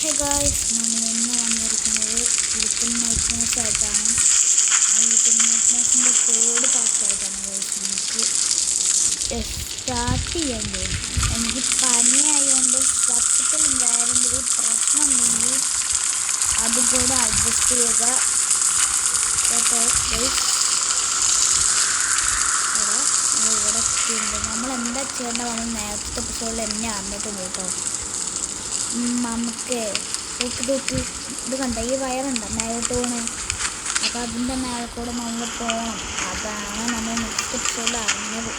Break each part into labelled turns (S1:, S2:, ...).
S1: Hey guys, നമ്മൾ ഇന്ന് വന്നിരിക്കുന്നത് ലിറ്റിൽ നൈറ്റ്നസ് ആയിട്ടാണ്. ലിറ്റിൽ നൈറ്റ്നസിൻ്റെ തേർഡ് പാർട്ടായിട്ടാണ് ഗായ്സ് നമുക്ക് സ്റ്റാർട്ട് ചെയ്യേണ്ടത്. എനിക്ക് പനിയായതുകൊണ്ട് സത്യത്തിൽ വേറെ എന്തെങ്കിലും പ്രശ്നം ഉണ്ടെങ്കിൽ അതും കൂടെ അഡ്ജസ്റ്റ് ചെയ്യുക കേട്ടോ ഗായ്സ്. ഇവിടെ നമ്മൾ എന്താ ചെയ്യേണ്ടത് നമ്മൾ നേരത്തെ എപ്പിസോഡിൽ എന്നെ അറിഞ്ഞിട്ടുണ്ട് കേട്ടോ. നമുക്ക് തൂക്കി ഇത് കണ്ട ഈ വയറുണ്ട് മേലോട്ട് പോണേ, അപ്പോൾ അതിൻ്റെ മേലെ കൂടെ നമ്മൾ പോകണം. അതാണ് നമ്മൾ നെക്സ്റ്റ് എപ്പിസോഡിൽ അറിഞ്ഞത്.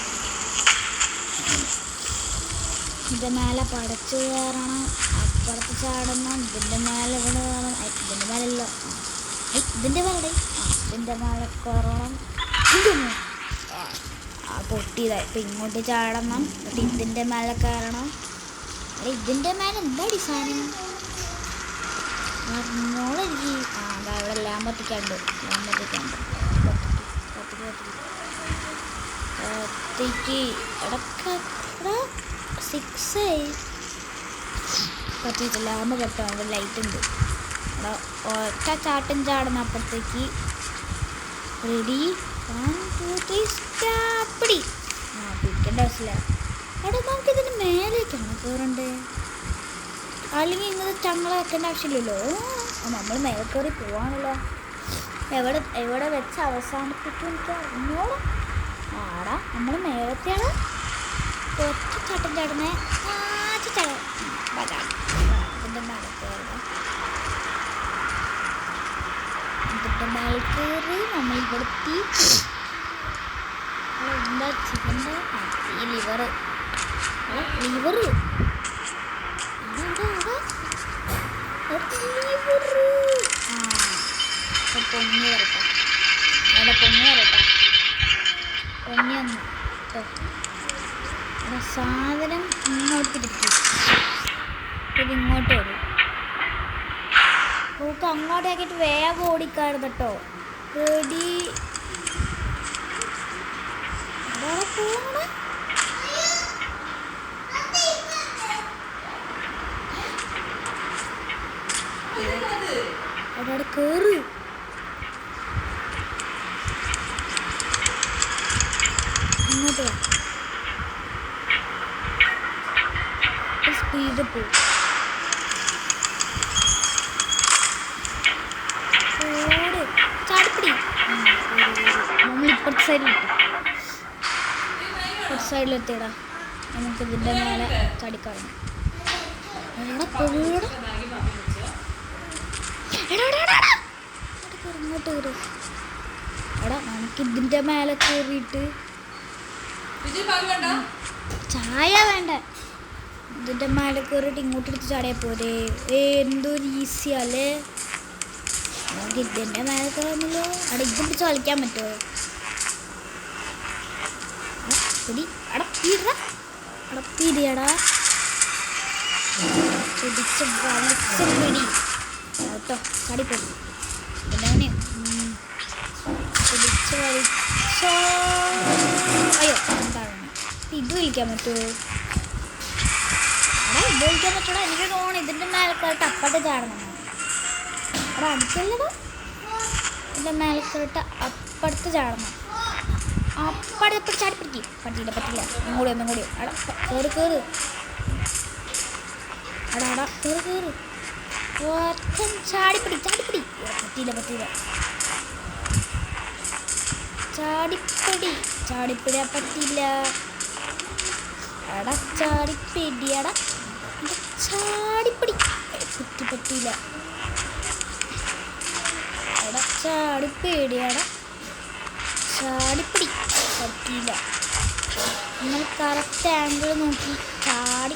S1: ഇതിൻ്റെ മേലെ പടച്ചു കയറണം, അപ്പുറത്ത് ചാടണം, ഇതിൻ്റെ മേലെ ഇവിടെ കയറണം. ഇതിൻ്റെ മേലല്ലോ, ഇതിൻ്റെ മേലെ ഇതിൻ്റെ മേലെ കയറണം. പൊട്ടിയതായി. ഇപ്പം ഇങ്ങോട്ട് ചാടണം, ഇതിൻ്റെ മേലെ കയറണം. ഇതിൻ്റെ മേലെ എന്താ ഡിസൈൻ അറിഞ്ഞോളെനിക്ക്. അതാ ഇവിടെ ലാമ്പത്തിക്കാണ്ട് ഇടയ്ക്ക് 6 പറ്റിയിട്ട് ലാമ്പ് കെട്ടോ. അവിടെ ലൈറ്റ് ഉണ്ട്. അവിടെ ഒറ്റ ചാട്ടം ചാടണം. അപ്പുറത്തേക്ക് റെഡി 1 2 3 സ്റ്റാപ്പിടി. പിടിക്കേണ്ട ആവശ്യമില്ല. അവിടെ നമുക്ക് ഇതിന് മേലേക്കാണ് കയറണ്ടേ, അല്ലെങ്കിൽ ഇങ്ങനെ ചങ്ങള വെക്കേണ്ട ആവശ്യമില്ലല്ലോ. നമ്മൾ മേലെ കയറി പോവാണല്ലോ. എവിടെ വെച്ച് അവസാനിപ്പിക്കും എനിക്ക് അറിഞ്ഞോളൂ. ആടാ നമ്മൾ മേലത്തെയാണ് കുറച്ച് ചട്ടം ചടന്നേ. ഇതിൻ്റെ മേലെ കയറുക. ഇതിൻ്റെ മേലെ കയറി നമ്മൾ ഇവിടുത്തെ എന്താ ചിക്കൻ്റെ ഈ ലിവറ് പൊങ്ങി വരട്ടെ. അവിടെ പൊങ്ങി വരട്ടെ. പൊങ്ങി വന്നു സാധനം ഇങ്ങോട്ട് തിരിക്കും. ഇതിങ്ങോട്ട് വരും. നമുക്ക് അങ്ങോട്ടേക്കിട്ട് വേഗം ഓടിക്കാറുണ്ട് കേട്ടോ. റെഡി അവിടെ പോകണം. അവിടെ കയറി ഇങ്ങോട്ട് സ്പീഡ് പോകും. ചാടിപ്പിടി. നമ്മളിപ്പുറത്തെ സൈഡിലെത്തിയടാ. നമുക്ക് ഇതിൻ്റെ മേലെ ചാടിക്കാറുണ്ട്. ഇങ്ങോട്ട് കയറി. എടാ നമുക്ക് ഇതിൻ്റെ മേലെ കയറിയിട്ട് ചായ വേണ്ട. ഇതിൻ്റെ മേലെ കയറിയിട്ട് ഇങ്ങോട്ട് എടുത്ത് ചാടിയാൽ പോരെ. എന്തൊരു ഈസിയല്ലേ. നമുക്ക് ഇതിൻ്റെ മേലെ കയറുന്നല്ലോ. അവിടെ ഇത് പിടിച്ച് കളിക്കാൻ പറ്റുമോ? പിടി അടപ്പിടിയടാ. പിടിച്ച് വലിച്ച് പിടി കേട്ടോ. ചാടിപ്പോയി. പിന്നെ പിടിച്ച് വലിച്ചോ. അയ്യോ എന്താണ് ഇത് വലിക്കാൻ പറ്റുമോ? ഇത് വലിക്കാൻ പറ്റൂടാ. എനിക്ക് തോന്നുന്നു ഇതിൻ്റെ മേലെ കയറിട്ട് അപ്പുറത്ത് ചാടണം. അവിടെ അടുത്തല്ലടാ. ഇതിൻ്റെ മേലെ കയറിട്ട് അപ്പുറത്ത് ചാടണം. അപ്പുറത്ത് ചാടി പിടിക്കും. പറ്റില്ല. ഒന്നും കൂടി കയറി കയറി ഒറ്റ ചാടിപ്പിടി. പറ്റില്ല. ചാടിപ്പിടിയാ പറ്റില്ല. ചാടിപ്പിടിയടാ. ചാടിപ്പിടി. പറ്റില്ല. ചാടിപ്പിടിയടാ. ചാടിപ്പിടി. പറ്റില്ല. നമ്മൾ കറക്റ്റ് ആംഗിൾ നോക്കി ചാടി.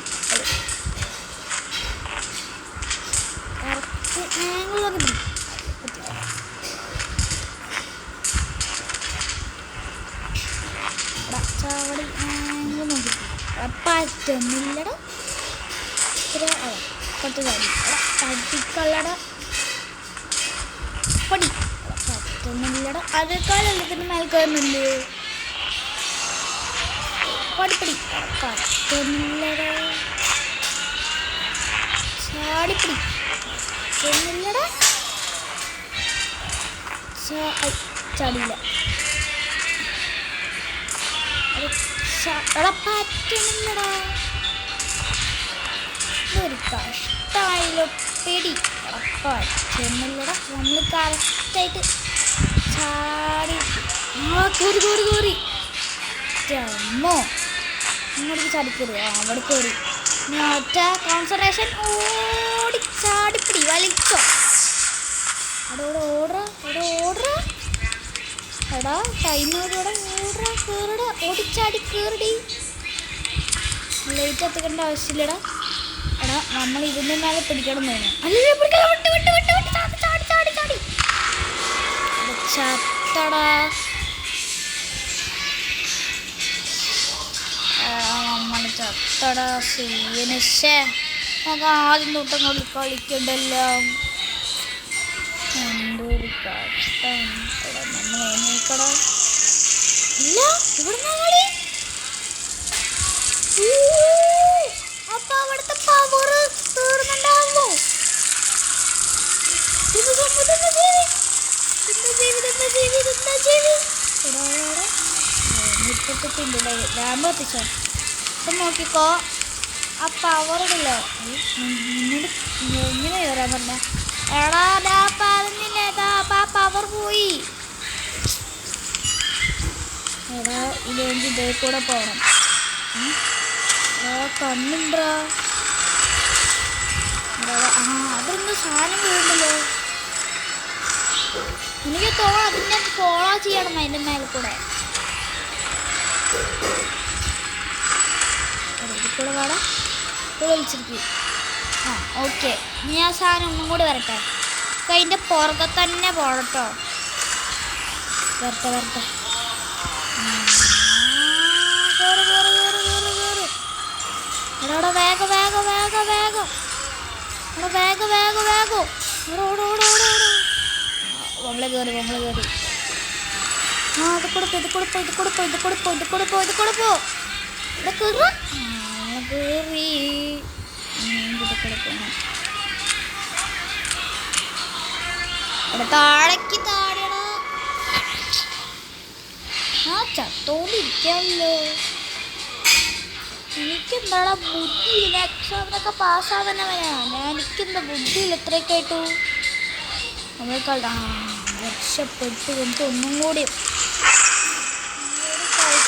S1: കറക്റ്റ് ആംഗിൾ നോക്കി ചാടി ആംഗിൾ നോക്കി പറ്റുന്നില്ലടാ. പത്ത് ചാടി പറ്റിക്കള്ളട. പടി പറ്റുന്നില്ലടാ. അതേക്കാളല്ല ഇതിന് മേൽ കയറുന്നുണ്ട്. പടിപ്പടി പറ്റുന്നില്ലടാ. ചാടിപ്പിടി പറ്റുന്നില്ലടാ. ചടിയില്ല. എടാ പറ്റുന്നില്ലടാ. ഇതൊരു കഷ്ടായില്ലോ പെടി. എടാ പറ്റുന്നില്ലടാ. നമ്മൾ കറക്റ്റായിട്ട് ചാടി കയറി കയറി കയറി. അമ്മോ ഇങ്ങോട്ട് ചാടിക്കയറി. അവിടെ കയറി. ഇനി ഒറ്റ കോൺസെൻട്രേഷൻ. ഓടി ചാടിപ്പിടി വലിച്ചോ. അവിടെ ഓടറ. അവിടെ ഓടറ. എടാ ടൈമോടെ ഓടറ. കയറിട. ഓടിച്ചാടി കയറിടി. ലേറ്റ് എത്തിക്കേണ്ട ആവശ്യമില്ലടാ. എടാ നമ്മൾ ഇതിൻ്റെ മേലെ പിടിക്കണം തോന്നുന്നു. അല്ലേ പിടിക്കണം. വിട്ട് വിട്ട് വിട്ട് വിട്ട് ചാടി ചാടി ചാടി ചത്തടാ. നമ്മൾ ചത്തടാ. സീനശേ നമുക്ക് ആദ്യം തൊട്ടും കളിക്കണ്ടല്ലോ. എന്തൊരു കഷ്ടം. നമ്മൾ എണീക്കടാ. ഇല്ല ഇവിടെ കളി. അപ്പൊ അവിടുത്തെ പവർ തീർന്നുണ്ടാവോ? ഇപ്പം നോക്കിക്കോ. ആ പവർ ഇടല്ലോ. ഇങ്ങനെ കയറാൻ പറഞ്ഞ എടാ ഡാ പറഞ്ഞില്ലേ. ആ പവർ പോയി. എടാ ഇല്ലെങ്കിൽ ഇതേ കൂടെ പോകണം. കണ്ണുണ്ടാ. അതൊന്ന് സാധനം വീണ്ടല്ലോ. എനിക്ക് തോന്നുന്നു അതിനെ ഫോളോ ചെയ്യണം അതിൻ്റെ മേലെ കൂടെ. കൂടെ പാടാ കൂടെ വിളിച്ചിരിക്കും. ഓക്കെ. ഇനി ആ സാധനം ഒന്നും കൂടി വരട്ടെ. അതിൻ്റെ പുറകെ തന്നെ പോകട്ടോ. വരട്ടെ വരട്ടെ. കയറി കയറി കയറി കയറി കയറി. എടാ വേഗം വേഗം വേഗം വേഗം. എടാ വേഗം വേഗം വേഗം. ഓടോടോടോടോടോ. നമ്മളെ കയറി നമ്മളെ കയറി. ഇത് കൂടെ പോ ഇത് കൂടെ പോ ഇത് കൂടെ പോ ഇത് കൂടെ പോ ഇത് കൂടെ പോ ഇത് കൂടെ പോ. ഇവിടെ കയറി കയറി. ഇവിടെ കൂടെ പോകണം. ഇവിടെ താഴേക്ക് താഴെടാ. ചത്തോണ്ടിരിക്കാമല്ലോ. എനിക്കെന്താടാ ബുദ്ധിയില്ല. എക്സാമിനൊക്കെ പാസ്സാകുന്നവനാ. എനിക്കെന്താ ബുദ്ധിയില്ല ഇത്രയൊക്കെ ആയിട്ടു. നമ്മൾ രക്ഷപ്പെട്ടു. എനിക്ക് ഒന്നും കൂടി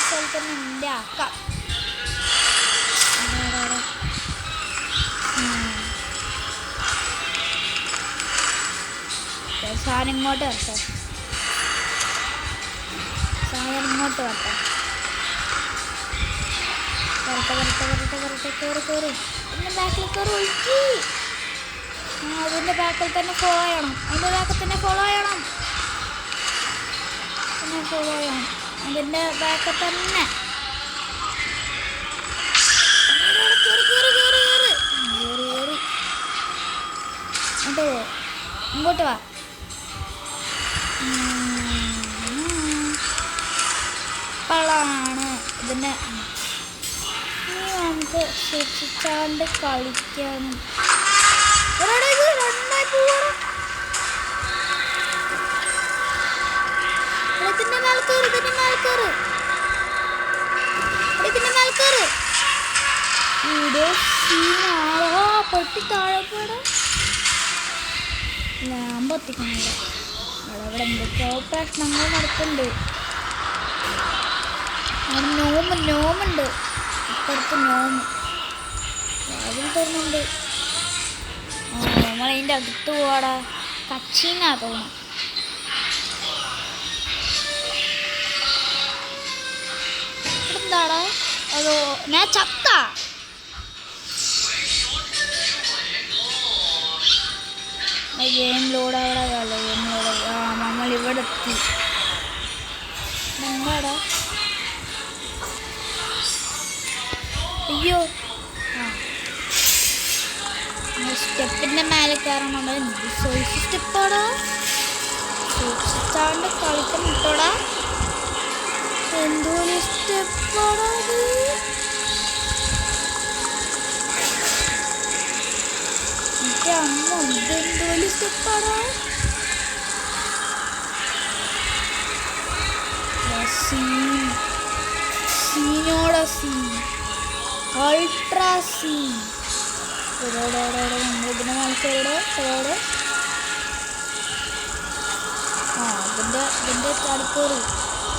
S1: സ്ഥലത്ത് തന്നെ എൻ്റെ ആക്കാം. സാധനം ഇങ്ങോട്ട് വരട്ടെ. സാധനം ഇങ്ങോട്ട് വരട്ടെ. വരട്ടെ വരട്ടെ വരട്ടെ വരട്ടെ. കയറി കയറി. പിന്നെ ബാക്കിൽ കയറി ഒഴുക്കി. അതിൻ്റെ ബാക്കിൽ തന്നെ ഫോളോ ചെയ്യണം. അതിൻ്റെ ബാക്കിൽ തന്നെ ഫോളോ ചെയ്യണം. പിന്നെ ഫോളോ ചെയ്യണം അതിൻ്റെ ബാക്കിൽ തന്നെ. കയറി കയറി കയറി കയറി കയറി കയറി. അങ്ങോട്ട് പോ. ഇങ്ങോട്ട് വാ. പളാണ് ഇതിൻ്റെ. ഇനി നമുക്ക് ശിക്ഷിച്ചാണ്ട് കളിക്കാനും. ഇത് രണ്ടായി പോവാ. ഇതിൻ്റെ മേൽ കയറി. ഇതിൻ്റെ മേൽ കയറി. ഇതിൻ്റെ മേൽ കയറി. ഇവിടെ സീനാളോ പൊട്ടി താഴെ പോടാ. ലാമ്പ് എത്തിക്കുന്നില്ല. അവിടെ എന്തൊക്കെയോ പ്രശ്നങ്ങൾ നടക്കുന്നുണ്ട്. അവിടെ നോമുണ്ട്. ഇപ്പുറത്ത് നോമ് അതിൽ തരുന്നുണ്ട്. നമ്മളതിൻ്റെ അടുത്ത് പോവാടാ. കച്ചിന്നാ തോന്നുന്നു. എന്താടാ അതോ ഞാൻ ചത്ത. ഗെയിം ലോഡാടാ. Game load. നമ്മളിവിടെ എത്തി. എന്താടാ. അയ്യോ. സ്റ്റെപ്പിൻ്റെ മേലെ കയറാൻ നമ്മൾ സോയിസ് സ്റ്റെപ്പാടാ. സൂക്ഷിച്ചാണ്ട് കളിക്കാൻ വിട്ടോടാ. എന്തോ സ്റ്റെപ്പാടാ അത്. അമ്മ ഇതെന്ത് വലിയ സ്റ്റെപ്പാണോ? സീനോടെ സീൻ, അൾട്രാ സീൻ. ഇതിന്റെ മത്സരോടെ ഇതിന്റെ ചാടിക്കോറ്,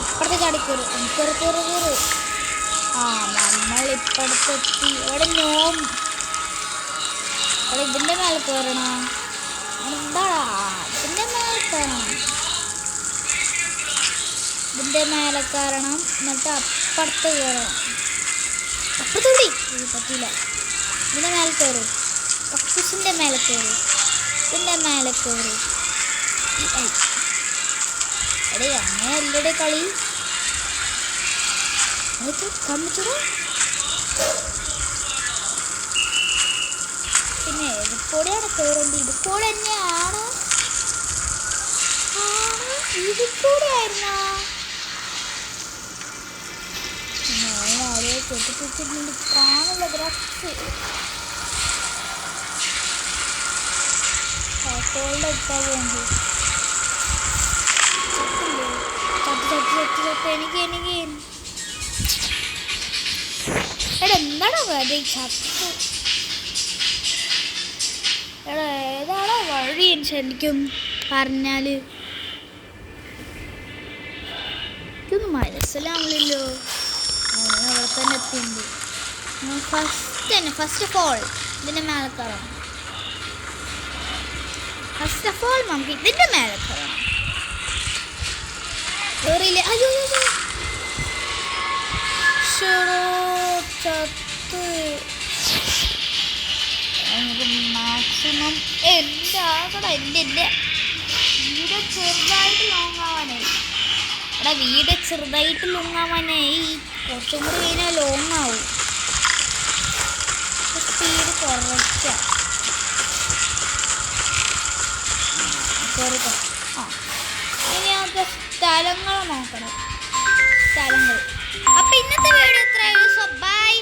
S1: ഇപ്പഴത്തെ ചാടിക്കോറ്, കയറ്. നമ്മൾ ഇപ്പഴത്തെത്തി. എവിടെ നോം? അവിടെ ഇതിന്റെ മേലെ കയറണോ? എന്താടാ ഇതിന്റെ മേലെ കയറണം, ഇതിന്റെ മേലെ കയറണം. എന്നിട്ട് അപ്പുറത്ത് കയറണം. അപ്പുറത്തോടി പറ്റില്ല. ഇതിന്റെ മേലെ കയറും, കക്കൂസിന്റെ മേലെ കയറും, ഇതിന്റെ മേലെ കയറും. എടേ അങ്ങനെയല്ലേ കളി? കമ്മിച്ചൂടെ. പിന്നെ ഇതിക്കൂടെയാണ് കയറേണ്ടത്. ഇതിക്കൂടെ തന്നെയാണ്. ഇതിക്കൂടെ ആയിരുന്നോ? ആരോ കെട്ടിപ്പിടിച്ചിട്ടുണ്ട്. കാണുള്ള ദ്രസ് ഇട്ടാ പോകണ്ടു. എനിക്ക് എടാ എന്താണോ കഥ ചത്തു? എടാ ഏതാണോ വഴി ശരിക്കും പറഞ്ഞാല് എനിക്കൊന്നും മനസ്സിലാവില്ലല്ലോ. അവിടെ തന്നെ എത്തിയുണ്ട്. ഫസ്റ്റ് ഓഫ് ഓൾ ഇതിൻ്റെ മേലെ കയറണം. നമുക്ക് ഇതിൻ്റെ മേലെ കയറണം. കയറിയില്ലേ? അയ്യോ ചത്ത്. നമുക്ക് മാക്സിമം എൻ്റെ വീട് ചെറുതായിട്ട് ലോങ്ങാവാനായി. വീട് ചെറുതായിട്ട് ലോങ്ങാവാനായി. കുറച്ചും കൂടി കഴിഞ്ഞാൽ ലോങ് ആവും. സ്പീഡ് കുറയ്ക്കാം. ഇനി നമുക്ക് സ്ഥലങ്ങൾ നോക്കണം. അപ്പം ഇന്നത്തെ വീഡിയോ ഇത്രയേ ഉള്ളൂ. So by.